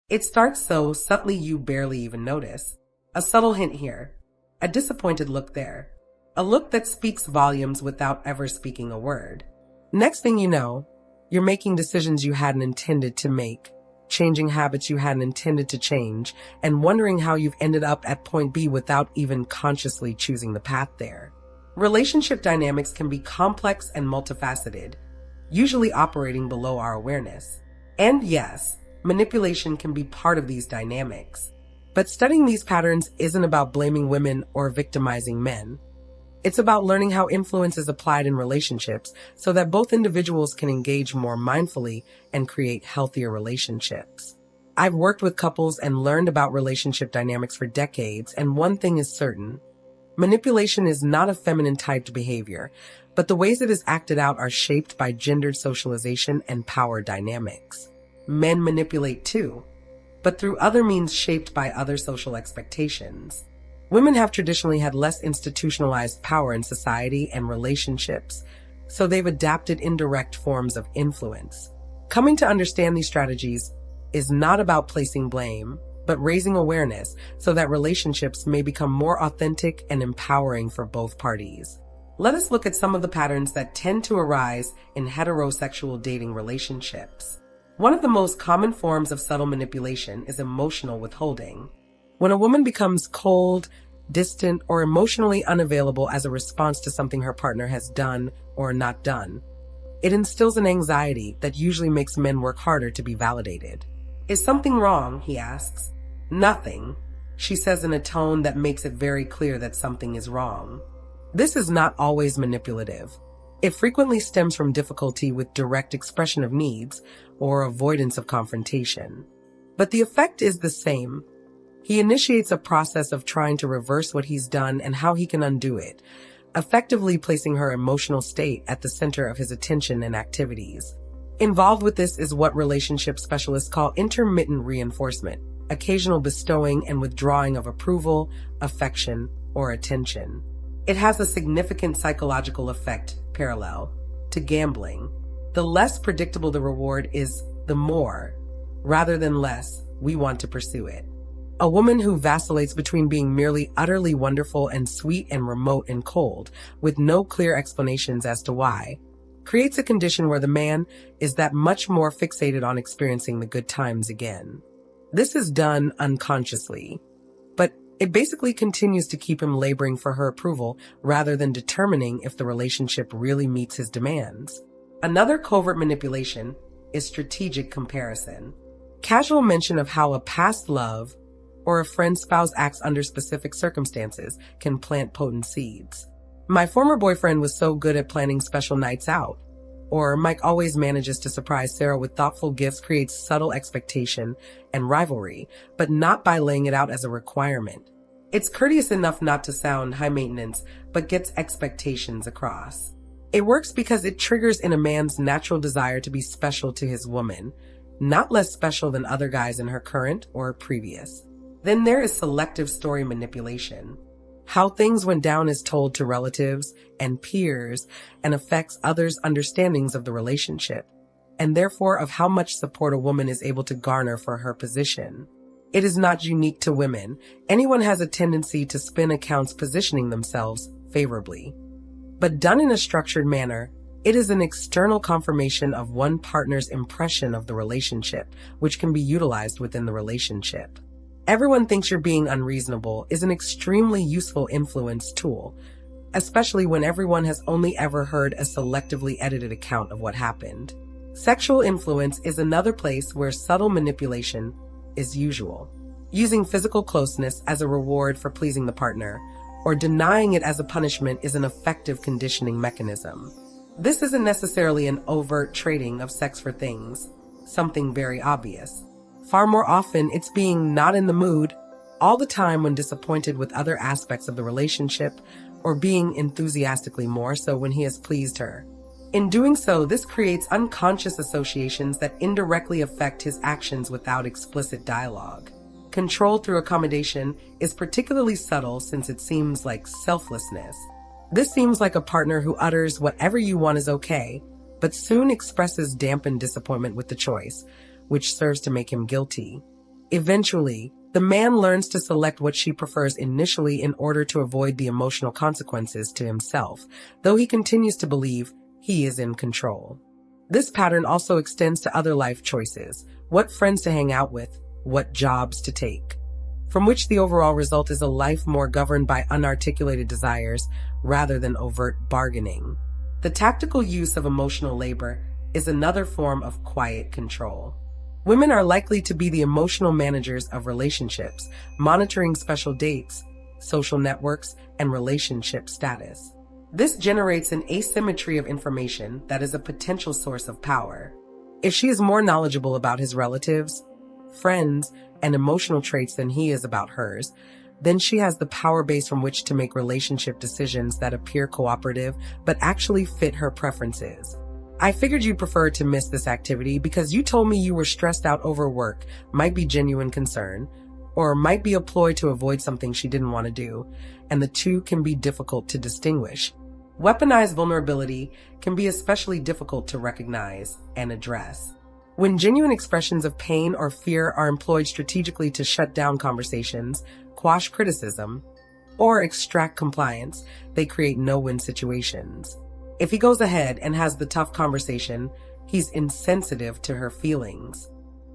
It starts so subtly you barely even notice. A subtle hint here, a disappointed look there, a look that speaks volumes without ever speaking a word. Next thing you know, you're making decisions you hadn't intended to make, changing habits you hadn't intended to change, and wondering how you've ended up at point B without even consciously choosing the path there. Relationship dynamics can be complex and multifaceted, usually operating below our awareness. And yes, manipulation can be part of these dynamics. But studying these patterns isn't about blaming women or victimizing men. It's about learning how influence is applied in relationships so that both individuals can engage more mindfully and create healthier relationships. I've worked with couples and learned about relationship dynamics for decades, and one thing is certain. Manipulation is not a feminine-typed behavior, but the ways it is acted out are shaped by gendered socialization and power dynamics. Men manipulate too, but through other means shaped by other social expectations. Women have traditionally had less institutionalized power in society and relationships, so they've adapted indirect forms of influence. Coming to understand these strategies is not about placing blame, but raising awareness so that relationships may become more authentic and empowering for both parties. Let us look at some of the patterns that tend to arise in heterosexual dating relationships. One of the most common forms of subtle manipulation is emotional withholding. When a woman becomes cold, distant, or emotionally unavailable as a response to something her partner has done or not done, it instills an anxiety that usually makes men work harder to be validated. Is something wrong? He asks. Nothing, she says in a tone that makes it very clear that something is wrong. This is not always manipulative. It frequently stems from difficulty with direct expression of needs or avoidance of confrontation. But the effect is the same. He initiates a process of trying to reverse what he's done and how he can undo it, effectively placing her emotional state at the center of his attention and activities. Involved with this is what relationship specialists call intermittent reinforcement, occasional bestowing and withdrawing of approval, affection, or attention. It has a significant psychological effect parallel to gambling. The less predictable the reward is, the more, rather than less, we want to pursue it. A woman who vacillates between being merely utterly wonderful and sweet and remote and cold, with no clear explanations as to why, creates a condition where the man is that much more fixated on experiencing the good times again. This is done unconsciously, but it basically continues to keep him laboring for her approval rather than determining if the relationship really meets his demands. Another covert manipulation is strategic comparison. Casual mention of how a past love or a friend's spouse acts under specific circumstances can plant potent seeds. My former boyfriend was so good at planning special nights out. Or Mike always manages to surprise Sarah with thoughtful gifts creates subtle expectation and rivalry, but not by laying it out as a requirement. It's courteous enough not to sound high maintenance, but gets expectations across. It works because it triggers in a man's natural desire to be special to his woman, not less special than other guys in her current or previous. Then there is selective story manipulation. How things went down is told to relatives and peers and affects others' understandings of the relationship, and therefore of how much support a woman is able to garner for her position. It is not unique to women. Anyone has a tendency to spin accounts positioning themselves favorably. But done in a structured manner, it is an external confirmation of one partner's impression of the relationship, which can be utilized within the relationship. Everyone thinks you're being unreasonable is an extremely useful influence tool, especially when everyone has only ever heard a selectively edited account of what happened. Sexual influence is another place where subtle manipulation is usual. Using physical closeness as a reward for pleasing the partner, or denying it as a punishment is an effective conditioning mechanism. This isn't necessarily an overt trading of sex for things, something very obvious. Far more often, it's being not in the mood all the time when disappointed with other aspects of the relationship, or being enthusiastically more so when he has pleased her. In doing so, this creates unconscious associations that indirectly affect his actions without explicit dialogue. Control through accommodation is particularly subtle since it seems like selflessness. This seems like a partner who utters whatever you want is okay, but soon expresses dampened disappointment with the choice, which serves to make him guilty. Eventually, the man learns to select what she prefers initially in order to avoid the emotional consequences to himself, though he continues to believe he is in control. This pattern also extends to other life choices, what friends to hang out with, what jobs to take, from which the overall result is a life more governed by unarticulated desires rather than overt bargaining. The tactical use of emotional labor is another form of quiet control. Women are likely to be the emotional managers of relationships, monitoring special dates, social networks, and relationship status. This generates an asymmetry of information that is a potential source of power. If she is more knowledgeable about his relatives, friends, and emotional traits than he is about hers, then she has the power base from which to make relationship decisions that appear cooperative but actually fit her preferences. I figured you'd prefer to miss this activity because you told me you were stressed out over work, might be genuine concern, or might be a ploy to avoid something she didn't want to do, and the two can be difficult to distinguish. Weaponized vulnerability can be especially difficult to recognize and address. When genuine expressions of pain or fear are employed strategically to shut down conversations, quash criticism, or extract compliance, they create no-win situations. If he goes ahead and has the tough conversation, he's insensitive to her feelings.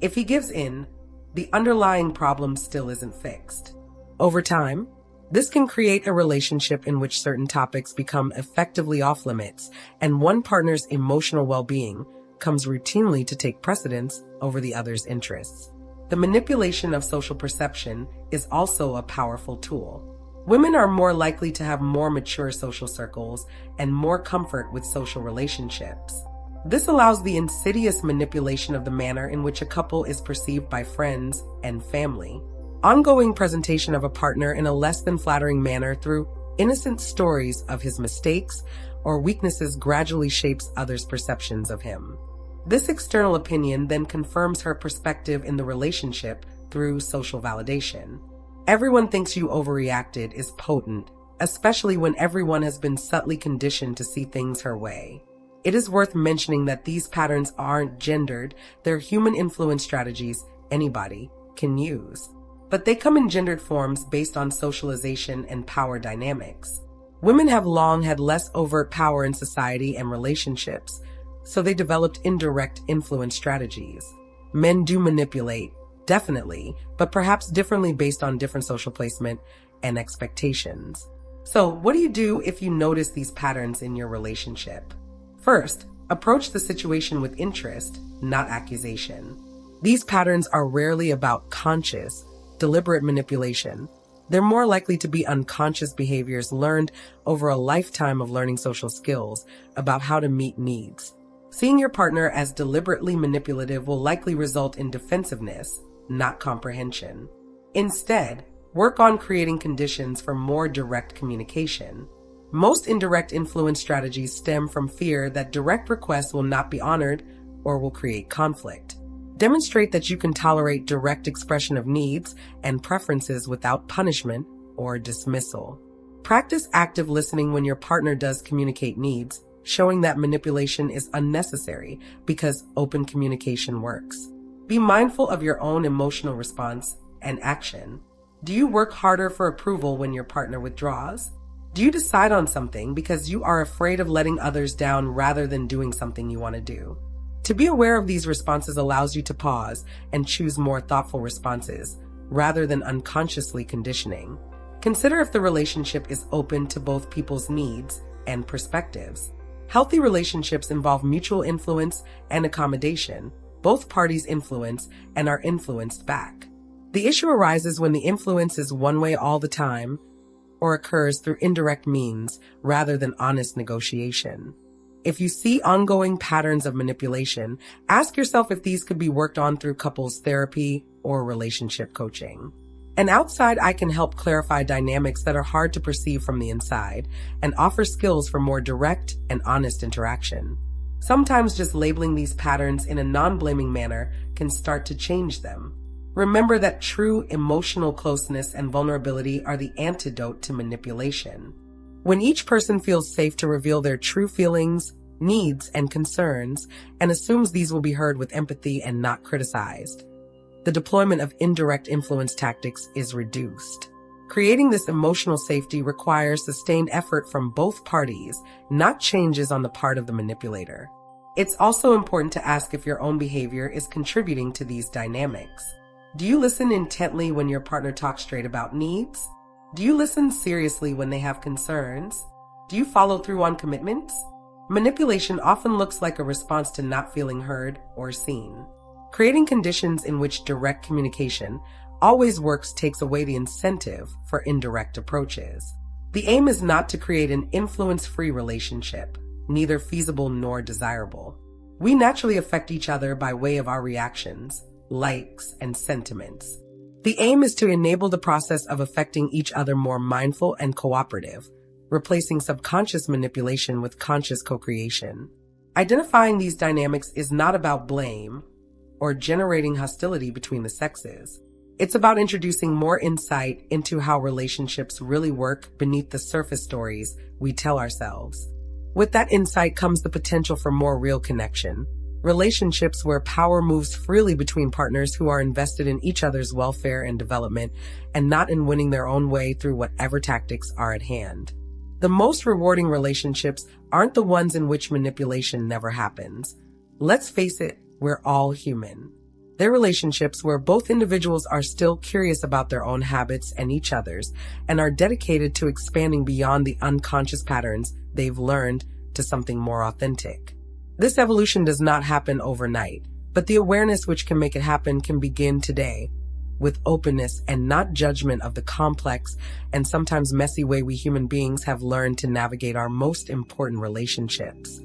If he gives in, the underlying problem still isn't fixed. Over time, this can create a relationship in which certain topics become effectively off limits, and one partner's emotional well-being comes routinely to take precedence over the other's interests. The manipulation of social perception is also a powerful tool. Women are more likely to have more mature social circles and more comfort with social relationships. This allows the insidious manipulation of the manner in which a couple is perceived by friends and family. Ongoing presentation of a partner in a less than flattering manner through innocent stories of his mistakes or weaknesses gradually shapes others' perceptions of him. This external opinion then confirms her perspective in the relationship through social validation. Everyone thinks you overreacted is potent, especially when everyone has been subtly conditioned to see things her way. It is worth mentioning that these patterns aren't gendered, they're human influence strategies anybody can use. But they come in gendered forms based on socialization and power dynamics. Women have long had less overt power in society and relationships, so they developed indirect influence strategies. Men do manipulate, definitely, but perhaps differently based on different social placement and expectations. So, what do you do if you notice these patterns in your relationship? First, approach the situation with interest, not accusation. These patterns are rarely about conscious, deliberate manipulation. They're more likely to be unconscious behaviors learned over a lifetime of learning social skills about how to meet needs. Seeing your partner as deliberately manipulative will likely result in defensiveness, not comprehension. Instead, work on creating conditions for more direct communication. Most indirect influence strategies stem from fear that direct requests will not be honored or will create conflict. Demonstrate that you can tolerate direct expression of needs and preferences without punishment or dismissal. Practice active listening when your partner does communicate needs, showing that manipulation is unnecessary because open communication works. Be mindful of your own emotional response and action. Do you work harder for approval when your partner withdraws? Do you decide on something because you are afraid of letting others down rather than doing something you want to do? To be aware of these responses allows you to pause and choose more thoughtful responses, rather than unconsciously conditioning. Consider if the relationship is open to both people's needs and perspectives. Healthy relationships involve mutual influence and accommodation. Both parties influence and are influenced back. The issue arises when the influence is one way all the time or occurs through indirect means rather than honest negotiation. If you see ongoing patterns of manipulation, ask yourself if these could be worked on through couples therapy or relationship coaching. And outside, I can help clarify dynamics that are hard to perceive from the inside and offer skills for more direct and honest interaction. Sometimes just labeling these patterns in a non-blaming manner can start to change them. Remember that true emotional closeness and vulnerability are the antidote to manipulation. When each person feels safe to reveal their true feelings, needs, and concerns, and assumes these will be heard with empathy and not criticized, the deployment of indirect influence tactics is reduced. Creating this emotional safety requires sustained effort from both parties, not changes on the part of the manipulator. It's also important to ask if your own behavior is contributing to these dynamics. Do you listen intently when your partner talks straight about needs? Do you listen seriously when they have concerns? Do you follow through on commitments? Manipulation often looks like a response to not feeling heard or seen. Creating conditions in which direct communication always works takes away the incentive for indirect approaches. The aim is not to create an influence-free relationship, neither feasible nor desirable. We naturally affect each other by way of our reactions, likes, and sentiments. The aim is to enable the process of affecting each other more mindful and cooperative, replacing subconscious manipulation with conscious co-creation. Identifying these dynamics is not about blame or generating hostility between the sexes. It's about introducing more insight into how relationships really work beneath the surface stories we tell ourselves. With that insight comes the potential for more real connection. Relationships where power moves freely between partners who are invested in each other's welfare and development and not in winning their own way through whatever tactics are at hand. The most rewarding relationships aren't the ones in which manipulation never happens. Let's face it, we're all human. They're relationships where both individuals are still curious about their own habits and each other's and are dedicated to expanding beyond the unconscious patterns they've learned to something more authentic. This evolution does not happen overnight, but the awareness which can make it happen can begin today, with openness and not judgment of the complex and sometimes messy way we human beings have learned to navigate our most important relationships.